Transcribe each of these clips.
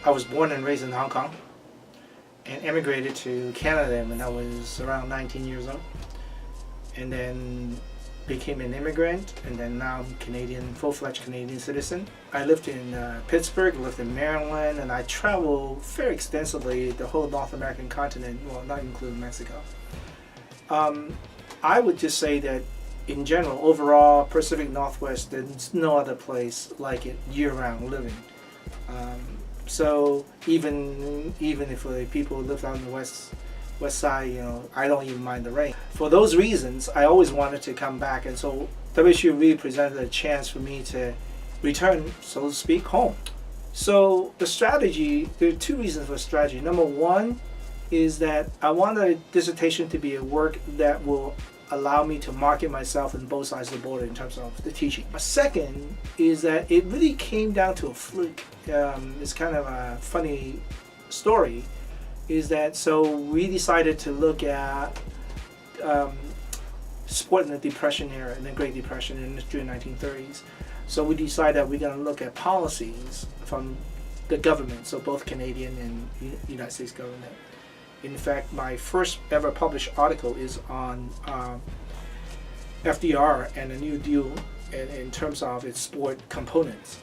I was born and raised in Hong Kong and immigrated to Canada when I was around 19 years old, and then became an immigrant, and then now I'm Canadian, full-fledged Canadian citizen. I lived in Pittsburgh, lived in Maryland, and I traveled very extensively the whole North American continent, well, not including Mexico. I would just say that in general, overall, Pacific Northwest, there's no other place like it year-round living. So even if people who live out in the west side, I don't even mind the rain. For those reasons, I always wanted to come back, and so WSU really presented a chance for me to return, so to speak, home. So the strategy, there are two reasons for strategy. Number one is that I want a dissertation to be a work that will allow me to market myself on both sides of the border in terms of the teaching. A second is that it really came down to a fluke. It's kind of a funny story, is that so we decided to look at sport in the Depression era, in the Great Depression during the 1930s. So we decided that we're going to look at policies from the government, so both Canadian and United States government. In fact, my first ever published article is on FDR and the New Deal in terms of its sport components.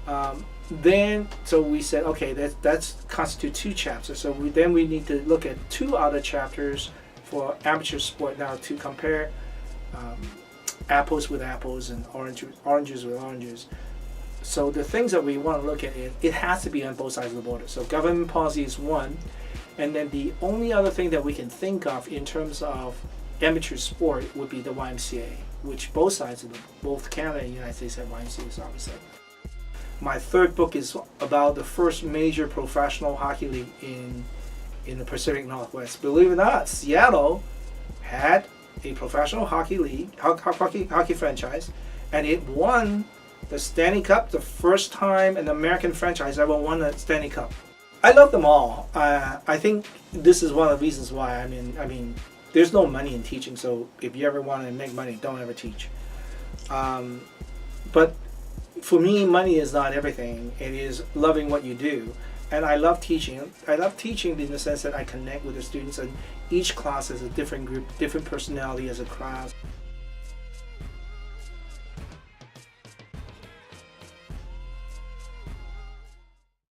So we said, okay, that's constitute two chapters. So we need to look at two other chapters for amateur sport now to compare apples with apples and oranges with oranges. So the things that we want to look at, it has to be on both sides of the border. So government policy is one. And then the only other thing that we can think of in terms of amateur sport would be the YMCA, which both Canada and the United States have YMCAs, obviously. My third book is about the first major professional hockey league in the Pacific Northwest. Believe it or not, Seattle had a professional hockey league, hockey franchise, and it won the Stanley Cup, the first time an American franchise ever won a Stanley Cup. I love them all. I think this is one of the reasons why. I mean, there's no money in teaching, so if you ever want to make money, don't ever teach. But for me, money is not everything. It is loving what you do, and I love teaching. I love teaching in the sense that I connect with the students, and each class is a different group, different personality as a class.